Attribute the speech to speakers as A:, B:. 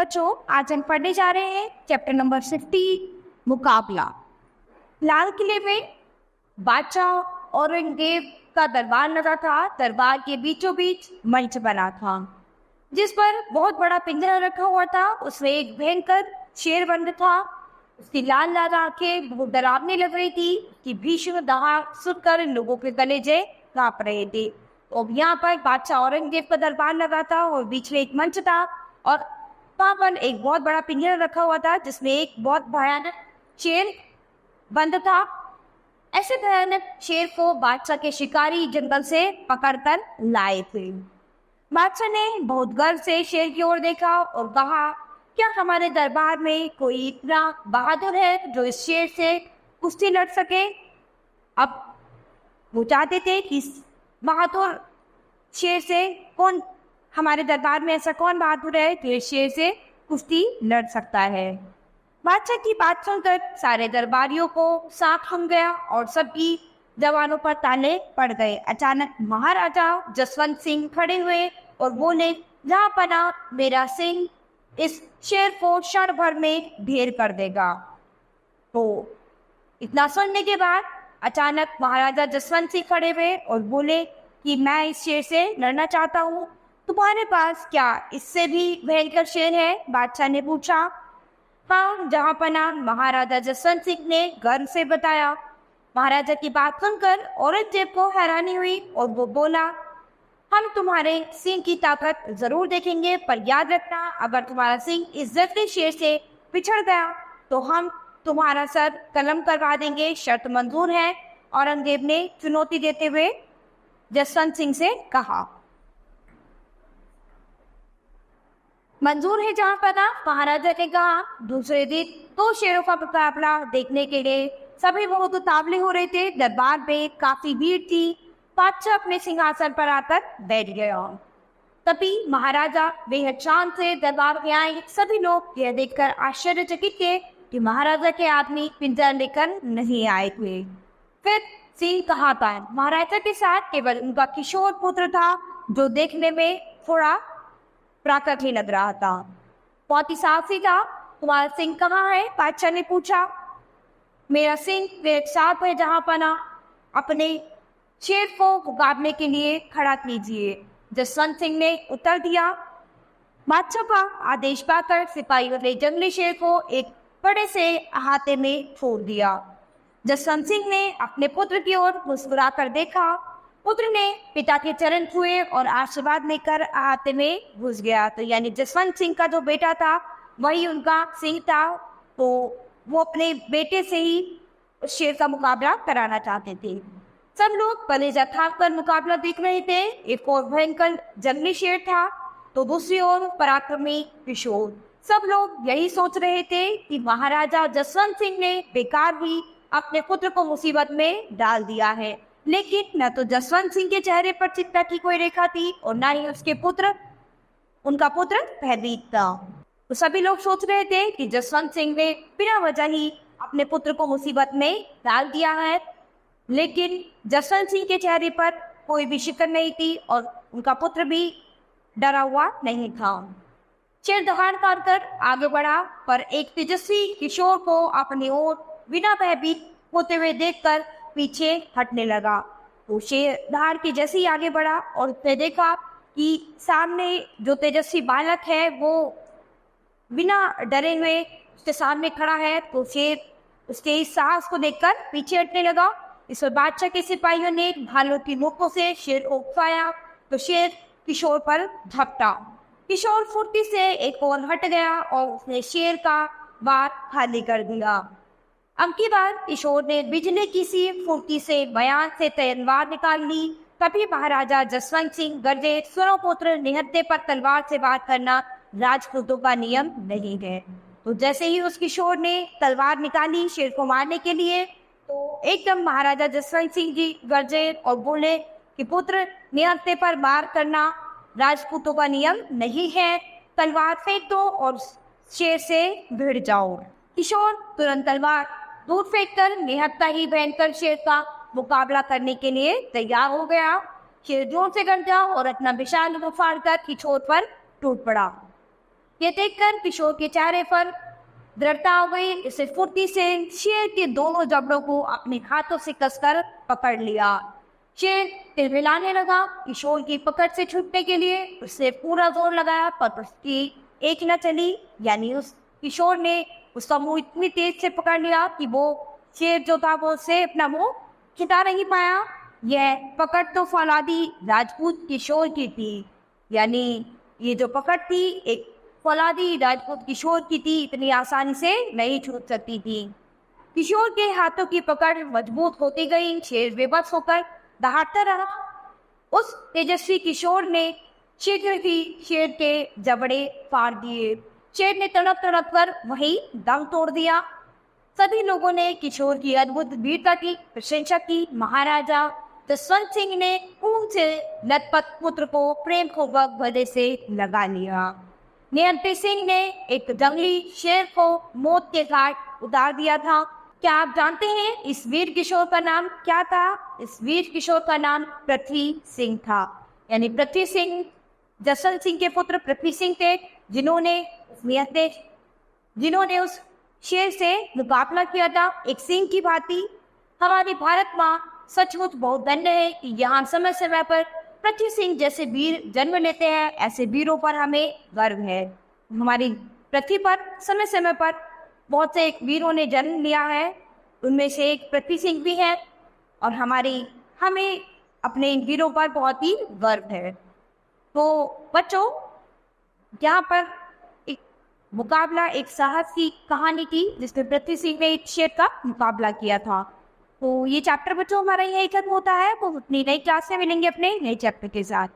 A: बच्चों, आज हम पढ़ने जा रहे हैं चैप्टर नंबर 50 मुकाबला। लाल किले में बादशाह औरंगजेब का दरबार लगा था। दरबार के बीचों बीच मंच बना था जिस पर बहुत बड़ा पिंजरा रखा हुआ था। उसमें एक भयंकर शेर बंद था। उसकी लाल लाल आंखें बहुत डरावनी लग रही थी कि भीषण दहाड़ सुनकर लोगों के कलेजे कांप रहे थे। तो यहाँ पर बादशाह औरंगजेब का दरबार लगा था और बीच में एक मंच था और वहाँ पर एक बहुत बड़ा पिंजरा रखा हुआ था जिसमें एक बहुत भयानक शेर बंद था। ऐसे भयानक शेर को बादशाह के शिकारी जंगल से पकड़कर लाए थे। बादशाह ने बहुत गर्व से शेर की ओर देखा और कहा, क्या हमारे दरबार में कोई इतना बहादुर है जो इस शेर से कुश्ती लड़ सके? अब वो चाहते थे कि इस बहादुर शेर से कौन, हमारे दरबार में ऐसा कौन बहादुर है जो इस शेर से कुश्ती लड़ सकता है। बादशाह की बात सुनकर सारे दरबारियों को सांप थम गया और सबकी जवानों पर ताले पड़ गए। अचानक महाराजा जसवंत सिंह खड़े हुए और बोले, जहाँ पना मेरा सिंह इस शेर को क्षण भर में ढेर कर देगा। तो इतना सुनने के बाद अचानक महाराजा जसवंत सिंह खड़े हुए और बोले कि मैं इस शेर से लड़ना चाहता हूँ। तुम्हारे पास क्या इससे भी भयंकर शेर है? बादशाह ने पूछा। हाँ जहाँ पना, महाराजा जसवंत सिंह ने गर्व से बताया। महाराजा की बात सुनकर औरंगजेब को हैरानी हुई और वो बोला, हम तुम्हारे सिंह की ताकत जरूर देखेंगे, पर याद रखना अगर तुम्हारा सिंह इस जबरदस्त शेर से पिछड़ गया तो हम तुम्हारा सर कलम करवा देंगे। शर्त मंजूर है? औरंगजेब ने चुनौती देते हुए जसवंत सिंह से कहा। मंजूर है जहाँ पना, महाराजा ने कहा। दूसरे दिन दो शेरों का मुकाबला देखने के लिए सभी बहुत उतावले हो रहे थे। दरबार में काफी भीड़ थी। बादशाह अपने सिंहासन पर आकर बैठ गया। तभी महाराजा बेहद शान से दरबार में आए। सभी लोग यह देखकर आश्चर्यचकित थे कि महाराजा के आदमी पिंजरा लेकर नहीं आए थे। फिर सिंह कहाँ था? महाराजा के साथ केवल उनका किशोर पुत्र था जो देखने में थोड़ा प्राकृतिक लग रहा था। बहुत ही साहसी था। तुम्हारा सिंह कहाँ है? बादशाह ने पूछा। मेरा सिंह मेरे साथ है जहाँ पना, अपने शेर को मुकाबले के लिए खड़ा कीजिए, जसवंत सिंह ने उत्तर दिया। बादशाह का आदेश पाकर सिपाहियों ने जंगली शेर को एक बड़े से अहाते में छोड़ दिया। जसवंत सिंह ने अपने पुत्र की ओर मुस्कुराकर देखा। पुत्र ने पिता के चरण छुए और आशीर्वाद लेकर अहाते में घुस गया। तो यानी जसवंत सिंह का जो बेटा था वही उनका सिंह था। तो वो अपने बेटे से ही उस शेर का मुकाबला कराना चाहते थे। सब लोग कलेजा थाम कर मुकाबला देख रहे थे। एक और भयंकर जंगली शेर था तो दूसरी ओर पराक्रमी किशोर। सब लोग यही सोच रहे थे कि महाराजा जसवंत सिंह ने बेकार ही अपने पुत्र को मुसीबत में डाल दिया है। लेकिन न तो जसवंत सिंह के चेहरे पर चिंता की कोई रेखा थी और न ही उनका पुत्र भयभीत था। तो सभी लोग सोच रहे थे कि जसवंत सिंह ने बिना वजह ही अपने पुत्र को मुसीबत में डाल दिया है। लेकिन जसवंत सिंह के चेहरे पर कोई भी शिकन नहीं थी और उनका पुत्र भी डरा हुआ नहीं था। शेर दहाड़ कर आगे बढ़ा, पर एक तेजस्वी किशोर को अपनी ओर बिना भयभीत होते हुए देखकर पीछे हटने लगा। तो शेर दहाड़ के जैसे ही आगे बढ़ा और उसने देखा कि सामने जो तेजस्वी बालक है वो बिना डरे हुए उसके सामने खड़ा है। तो शेर उसके इस साहस को देखकर पीछे हटने लगा। इस पर बादशाह के सिपाहियों ने भालों की नोकों से शेर को उकसाया तो शेर किशोर पर झपटा। किशोर फुर्ती से एक ओर हट गया और उसने शेर का वार खाली कर दिया। अब की बार किशोर ने बिजली की सी फुर्ती से बयान से तलवार निकाल ली। तभी महाराजा जसवंत सिंह गरजे, सुनो पुत्र, निहत्थे पर तलवार से बात करना राजपूतों का नियम नहीं है। तो जैसे ही उस किशोर ने तलवार निकाली शेर को मारने के लिए तो एकदम महाराजा जसवंत सिंह जी गरजे और बोले कि पुत्र, निहत्थे पर वार करना राजपूतों का नियम नहीं है। तलवार फेंक दो और शेर से भिड़ जाओ। किशोर तुरंत तलवार दूर फेंककर निहत्था ही भयंकर शेर का मुकाबला करने के लिए तैयार हो गया। शेर जोर से गरजा और अपना विशाल मुंह फाड़कर किशोर पर टूट पड़ा। ये देखकर किशोर के चेहरे पर दृढ़ता हो गई। इसे फुर्ती से शेर के दोनों जबड़ों को अपने हाथों से कसकर पकड़ लिया। शेर तिलमिलाने लगा। किशोर की पकड़ से छूटने के लिए उसने पूरा जोर लगाया, पर उसकी एक न चली। यानी उस किशोर ने उसका मुंह इतनी तेज से पकड़ लिया कि वो शेर जो था वो उससे अपना मुंह छुटा नहीं पाया। यह पकड़ तो फौलादी राजपूत किशोर की थी। यानी ये जो पकड़ थी एक फौलादी राजपूत किशोर की थी, इतनी आसानी से नहीं छूट सकती थी। किशोर के हाथों की पकड़ मजबूत होती गई। शेर बेबस होकर दहाड़ता रहा। उस तेजस्वी किशोर ने शीघ्र ही शेर के जबड़े फाड़ दिए। शेर ने तड़प तड़प कर वहीं दम तोड़ दिया। सभी लोगों ने किशोर की अद्भुत वीरता की प्रशंसा की। महाराजा जसवंत सिंह ने खून से लथपथ पुत्र को प्रेम पूर्वक गले से लगा लिया। नियंत्री सिंह ने एक जंगली शेर को मौत के घाट उतार दिया था। क्या आप जानते हैं इस वीर किशोर का नाम क्या था? इस वीर किशोर का नाम पृथ्वी सिंह था। यानी पृथ्वी सिंह जसवंत सिंह के पुत्र पृथ्वी सिंह थे, जिन्होंने उस शेर से मुकाबला किया था एक सिंह की भांति। हमारी भारत माँ सचमुच बहुत धन्य है कि यहाँ समय समय पर पृथ्वी सिंह जैसे वीर जन्म लेते हैं। ऐसे वीरों पर हमें गर्व है। हमारी पृथ्वी पर समय समय पर बहुत से एक वीरों ने जन्म लिया है, उनमें से एक पृथ्वी सिंह भी है और हमें अपने इन वीरों पर बहुत ही गर्व है। तो बच्चों, यहाँ पर एक मुकाबला, एक साहस की कहानी थी जिसमें पृथ्वी सिंह ने एक शेर का मुकाबला किया था। तो ये चैप्टर बच्चों हमारा यही खत्म होता है। वो अपनी नई क्लास में मिलेंगे अपने नए चैप्टर के साथ।